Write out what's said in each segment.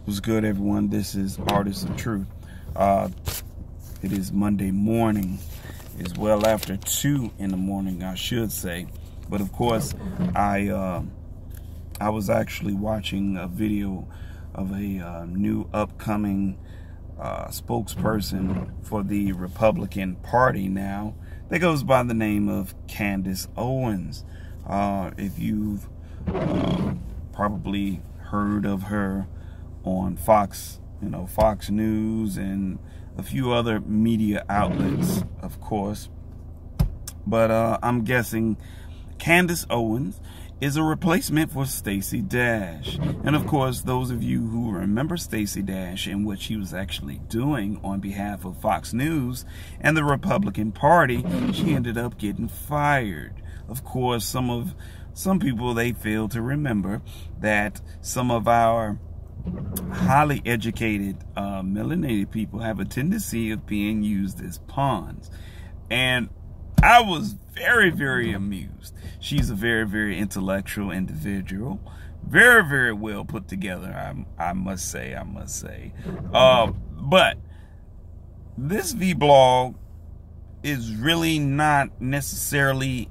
What's good, everyone? This is Artist of Truth. It is Monday morning. It's well after 2 in the morning, I should say. But of course, I was actually watching a video of a new upcoming spokesperson for the Republican Party now that goes by the name of Candice Owens. If you've probably heard of her on Fox, Fox News and a few other media outlets, of course. But I'm guessing Candice Owens is a replacement for Stacey Dash. And of course, those of you who remember Stacey Dash and what she was actually doing on behalf of Fox News and the Republican Party, she ended up getting fired. Of course, some people, they fail to remember that some of our highly educated melanated people have a tendency of being used as pawns. And I was very, very amused. She's a very, very intellectual individual, very, very well put together, I must say. But this vlog is really not necessarily,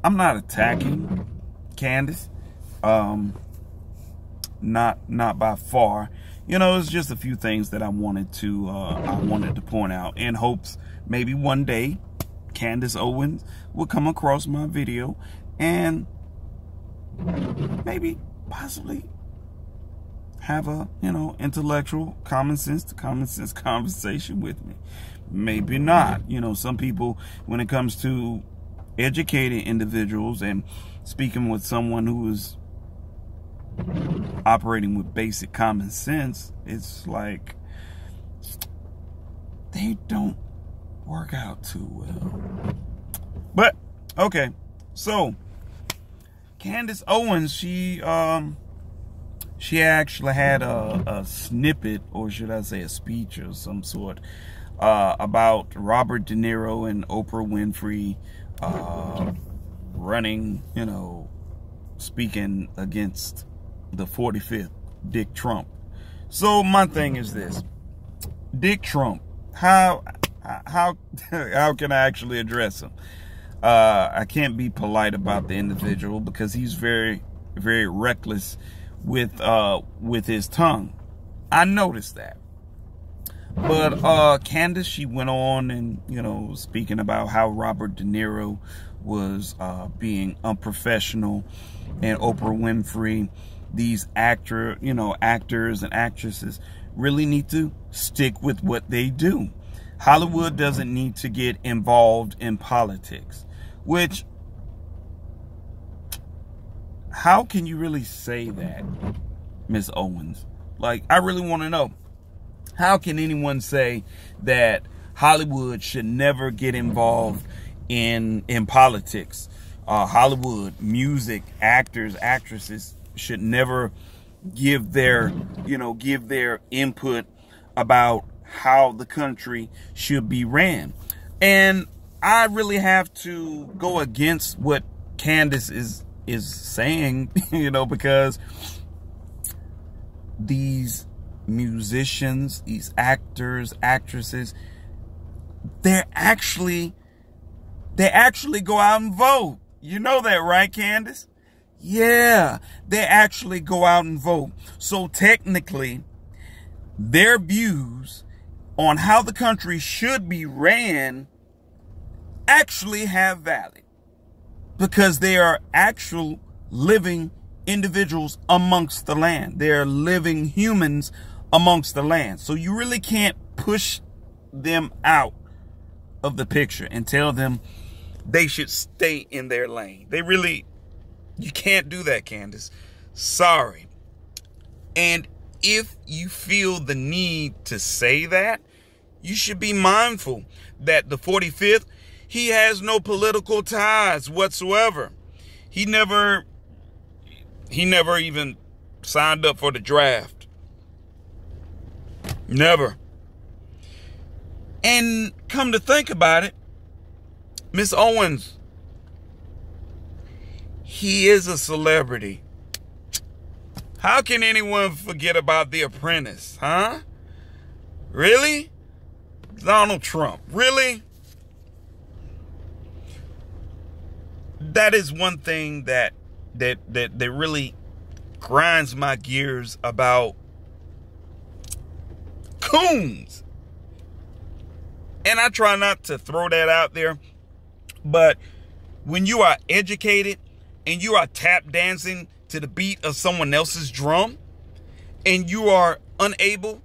I'm not attacking Candice, not by far. It's just a few things that I wanted to point out in hopes maybe one day Candice Owens will come across my video and maybe possibly have a intellectual common sense conversation with me. Maybe not. Some people, when it comes to educated individuals and speaking with someone who is operating with basic common sense, it's like they don't work out too well. But okay, so Candice Owens, she actually had a snippet, or should I say a speech of some sort, about Robert De Niro and Oprah Winfrey running, speaking against the 45th Dick Trump. So my thing is this: Dick Trump, how can I actually address him? I can't be polite about the individual because he's very, very reckless with his tongue. I noticed that. But Candice, she went on and speaking about how Robert De Niro was being unprofessional, and Oprah Winfrey, these actors and actresses really need to stick with what they do. Hollywood doesn't need to get involved in politics, which, how can you really say that, Miss Owens? Like, I really want to know, how can anyone say that Hollywood should never get involved in politics? Hollywood, music, actors, actresses should never give their input about how the country should be ran. And I really have to go against what Candice is saying, because these musicians, these actors, actresses, they actually go out and vote. You know that, right, Candice? Yeah, they actually go out and vote. So technically, their views on how the country should be ran actually have value, because they are actual living individuals amongst the land. They are living humans amongst the land. So you really can't push them out of the picture and tell them they should stay in their lane. You can't do that, Candice. Sorry. And if you feel the need to say that, you should be mindful that the 45th, he has no political ties whatsoever. He never even signed up for the draft. Never. And come to think about it, Miss Owens, he is a celebrity. How can anyone forget about The Apprentice, huh? Really? Donald Trump, really? That is one thing that really grinds my gears about coons. And I try not to throw that out there, but when you are educated and you are tap dancing to the beat of someone else's drum, and you are unable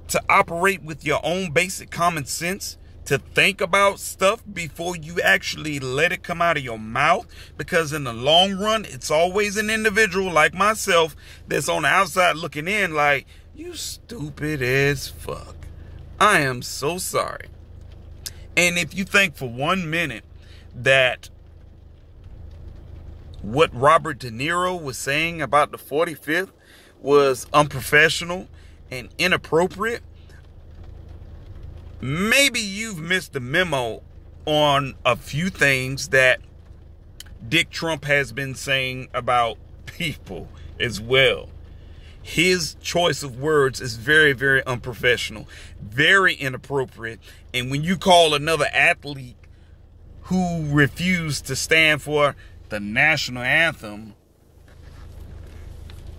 to operate with your own basic common sense, to think about stuff before you actually let it come out of your mouth, because in the long run, it's always an individual like myself that's on the outside looking in like, you stupid as fuck. I am so sorry. And if you think for 1 minute that what Robert De Niro was saying about the 45th was unprofessional and inappropriate, maybe you've missed the memo on a few things that Dick Trump has been saying about people as well. His choice of words is very, very unprofessional, very inappropriate. And when you call another athlete who refused to stand for the national anthem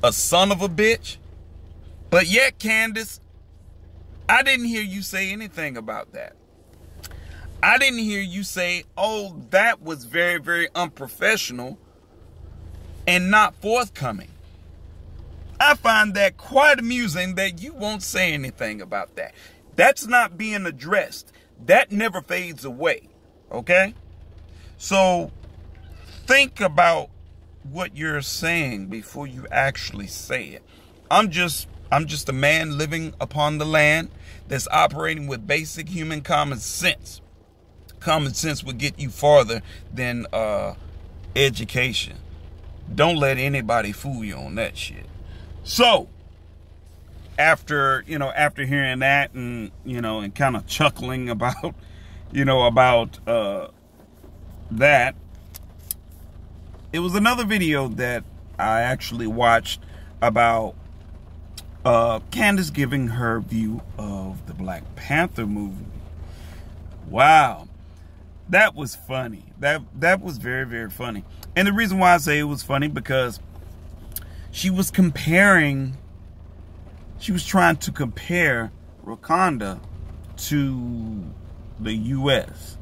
a son of a bitch, but yet, Candice, I didn't hear you say anything about that. I didn't hear you say, oh, that was very, very unprofessional and not forthcoming. I find that quite amusing that you won't say anything about that. That's not being addressed. That never fades away, okay? So think about what you're saying before you actually say it. I'm just a man living upon the land that's operating with basic human common sense. Common sense will get you farther than education. Don't let anybody fool you on that shit. So, after hearing that and, and kind of chuckling about, that, it was another video that I actually watched about Candice giving her view of the Black Panther movie. Wow. That was funny. That was very, very funny. And the reason why I say it was funny, because she was trying to compare Wakanda to the U.S.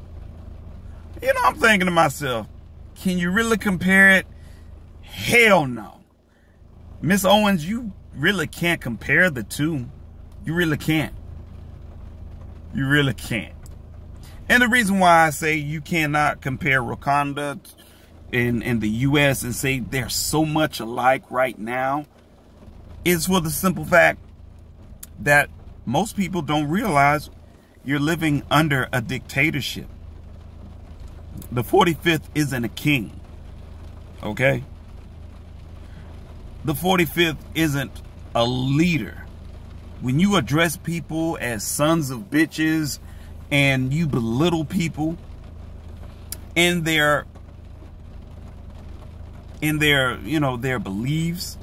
I'm thinking to myself, can you really compare it? Hell no. Miss Owens, you really can't compare the two. You really can't. You really can't. And the reason why I say you cannot compare Wakanda and the U.S. and say they're so much alike right now is for the simple fact that most people don't realize you're living under a dictatorship. The 45th isn't a king, okay? The 45th isn't a leader. When you address people as sons of bitches and you belittle people in their beliefs,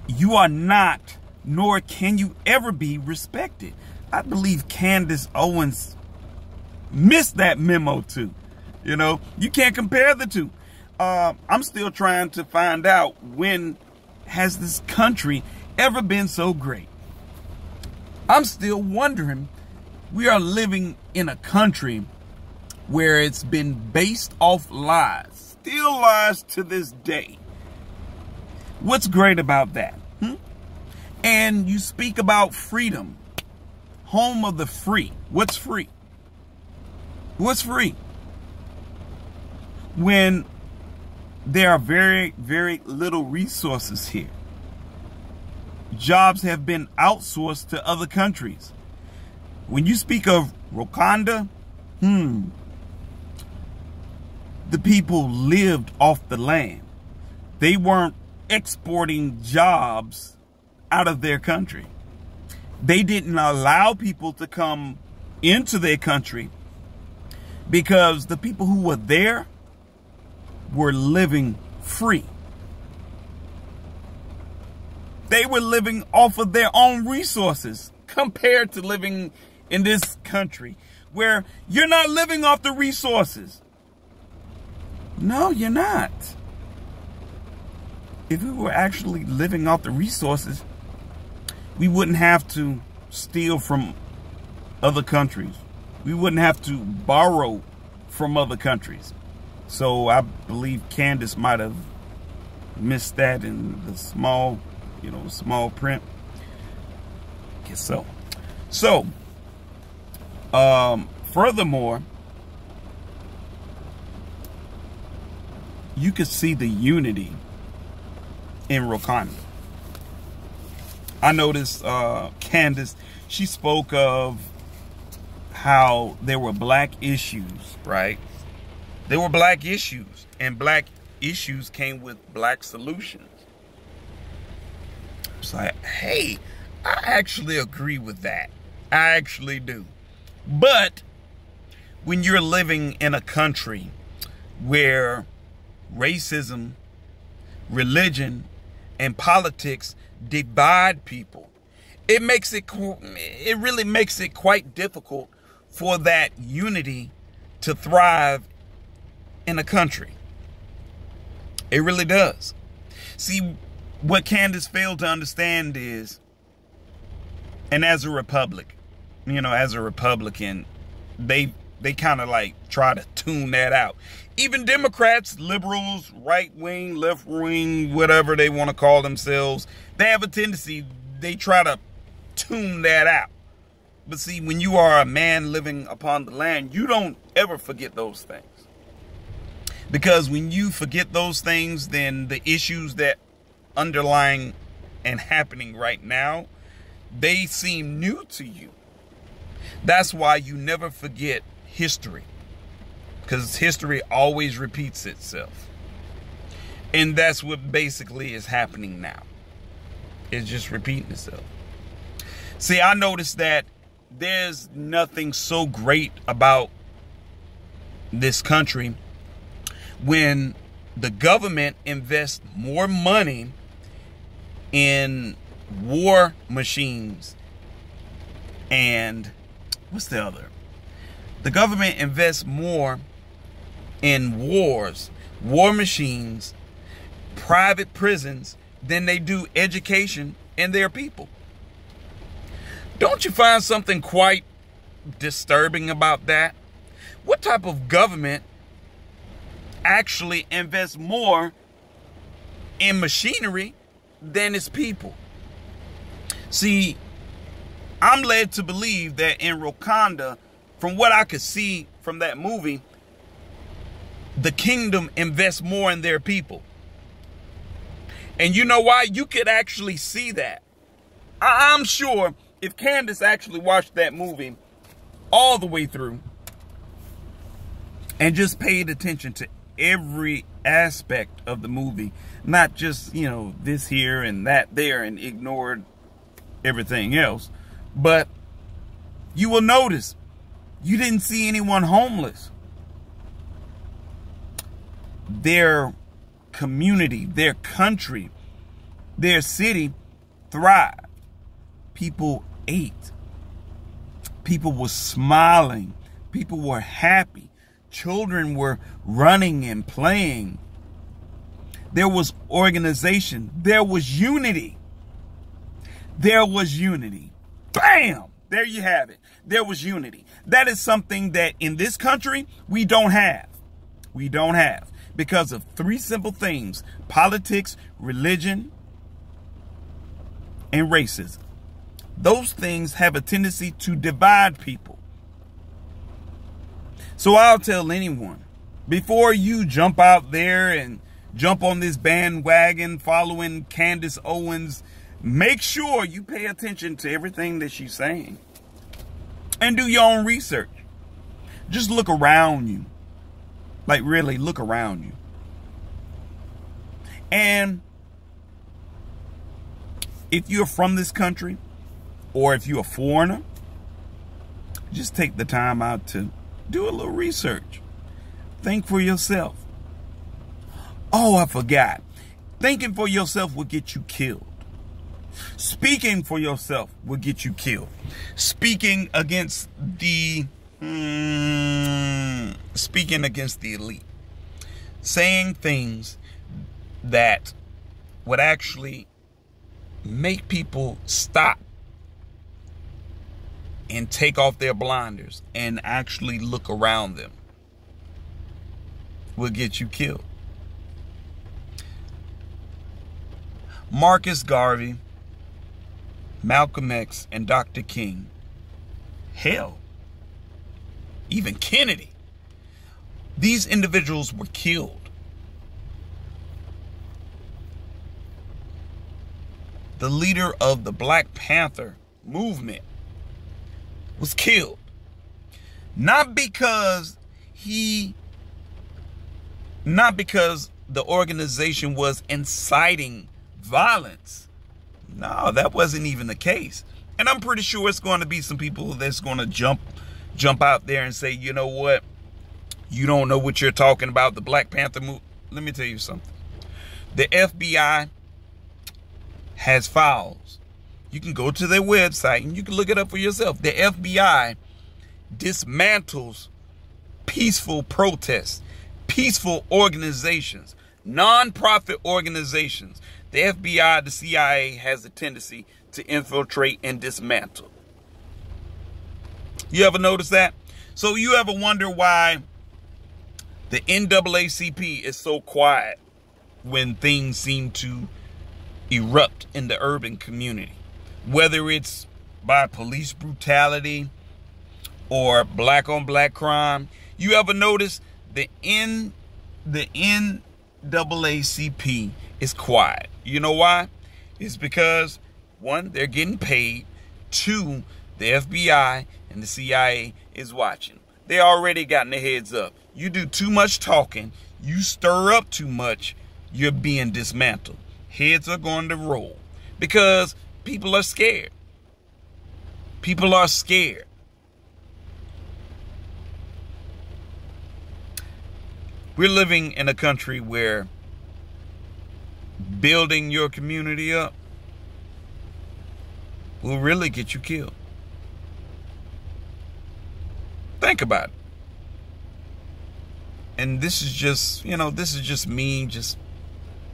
you are not, nor can you ever be respected. I believe Candice Owens missed that memo too. You can't compare the two. I'm still trying to find out, when has this country ever been so great? I'm still wondering. We are living in a country where it's been based off lies, still lies to this day. What's great about that? And you speak about freedom, home of the free. What's free? What's free? When there are very, very little resources here. Jobs have been outsourced to other countries. When you speak of Wakanda, the people lived off the land. They weren't exporting jobs out of their country. They didn't allow people to come into their country because the people who were there were living free. They were living off of their own resources compared to living in this country where you're not living off the resources. No, you're not. If we were actually living off the resources, we wouldn't have to steal from other countries. We wouldn't have to borrow from other countries. So I believe Candice might have missed that in the small print. I guess so. So, furthermore, you could see the unity in Wakanda. I noticed Candice, she spoke of how there were black issues, right? There were black issues, and black issues came with black solutions. It's like, hey, I actually agree with that. I actually do. But when you're living in a country where racism, religion, and politics divide people, it really makes it quite difficult for that unity to thrive in a country. It really does. See, what Candice failed to understand is, and as a Republican, they kind of like try to tune that out. Even Democrats, liberals, right wing, left wing, whatever they want to call themselves, they have a tendency, they try to tune that out. But see, when you are a man living upon the land, you don't ever forget those things. Because when you forget those things, then the issues that underlying and happening right now, they seem new to you. That's why you never forget history, because history always repeats itself. And that's what basically is happening now. It's just repeating itself. See, I noticed that there's nothing so great about this country when the government invests more money in war machines and what's the other? The government invests more in war machines, private prisons than they do education in their people. Don't you find something quite disturbing about that? What type of government actually invests more in machinery than its people? See, I'm led to believe that in Wakanda, from what I could see from that movie, the kingdom invests more in their people. And you know why? You could actually see that. I'm sure if Candice actually watched that movie all the way through and just paid attention to every aspect of the movie, not just, this here and that there, and ignored everything else, but you will notice you didn't see anyone homeless. Their community, their country, their city thrived. People ate. People were smiling. People were happy. Children were running and playing. There was organization. There was unity. There was unity. Bam! There you have it. There was unity. That is something that in this country we don't have. We don't have. Because of three simple things: politics, religion, and racism. Those things have a tendency to divide people. So I'll tell anyone, before you jump out there and jump on this bandwagon following Candice Owens, make sure you pay attention to everything that she's saying. And do your own research. Just look around you. Like, really, look around you. And if you're from this country, or if you're a foreigner, just take the time out to do a little research. Think for yourself. Oh, I forgot. Thinking for yourself will get you killed. Speaking for yourself will get you killed. Speaking against the elite. Saying things that would actually make people stop and take off their blinders and actually look around them will get you killed. Marcus Garvey, Malcolm X, and Dr. King, hell, even Kennedy, these individuals were killed. The leader of the Black Panther movement was killed. Not because the organization was inciting violence. No, that wasn't even the case. And I'm pretty sure it's going to be some people that's going to jump out there and say, you know what? You don't know what you're talking about. The Black Panther movement. Let me tell you something. The FBI has files. You can go to their website and you can look it up for yourself. The FBI dismantles peaceful protests, peaceful organizations, non-profit organizations. The FBI, the CIA has a tendency to infiltrate and dismantle. You ever notice that? So you ever wonder why the NAACP is so quiet when things seem to erupt in the urban community? Whether it's by police brutality or black on black crime. You ever notice the NAACP is quiet? You know why? It's because, one, they're getting paid. Two, the FBI and the CIA is watching. They already gotten their heads up. You do too much talking, you stir up too much, you're being dismantled. Heads are going to roll because people are scared. People are scared. We're living in a country where building your community up will really get you killed. Think about it. And this is just, this is just me just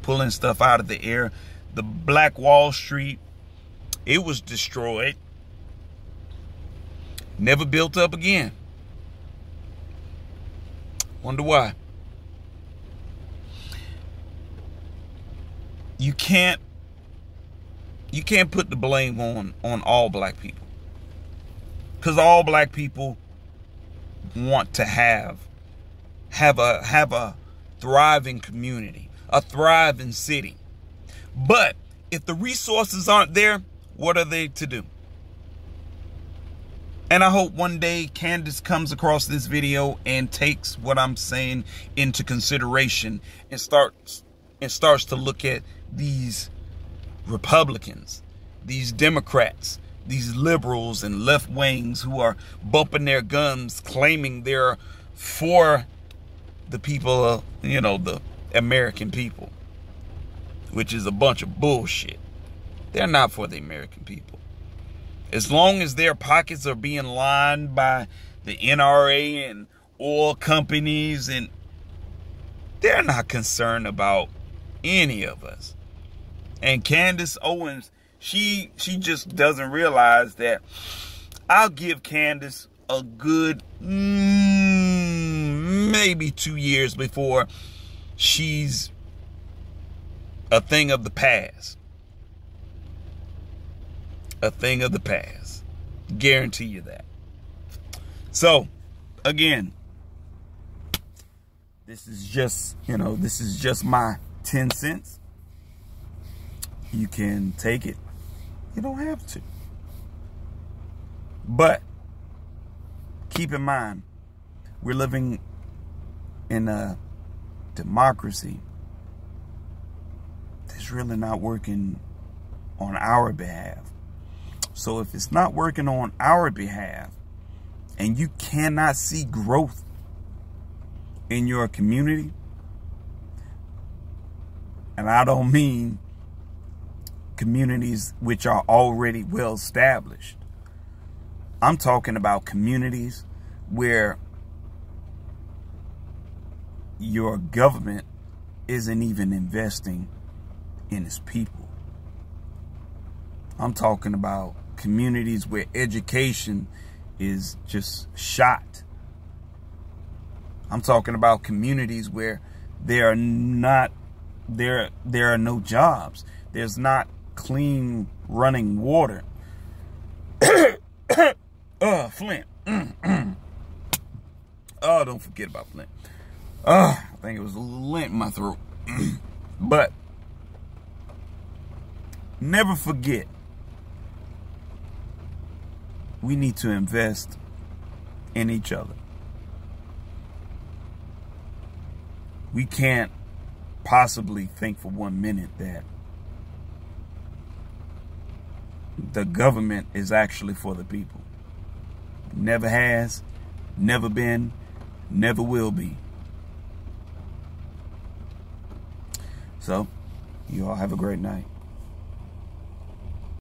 pulling stuff out of the air. The Black Wall Street, it was destroyed. Never built up again. Wonder why. You can't put the blame on all black people. Because all black people want to have a thriving community, a thriving city. But if the resources aren't there, what are they to do? And I hope one day Candice comes across this video and takes what I'm saying into consideration and starts to look at these Republicans, these Democrats, these liberals and left wings who are bumping their guns, claiming they're for the people, the American people, which is a bunch of bullshit. They're not for the American people. As long as their pockets are being lined by the NRA and oil companies, and they're not concerned about any of us. And Candice Owens, she just doesn't realize that. I'll give Candice a good maybe 2 years before she's a thing of the past. A thing of the past. Guarantee you that. So, again, this is just, this is just my 10 cents. You can take it. You don't have to. But keep in mind, we're living in a democracy that's really not working on our behalf. So if it's not working on our behalf and you cannot see growth in your community, and I don't mean communities which are already well established. I'm talking about communities where your government isn't even investing in its people. I'm talking about communities where education is just shot. I'm talking about communities where there are no jobs. There's not clean running water. Flint. Oh, don't forget about Flint. I think it was a little lint in my throat. But never forget, we need to invest in each other. We can't possibly think for 1 minute that the government is actually for the people. Never has, never been, never will be. So, you all have a great night.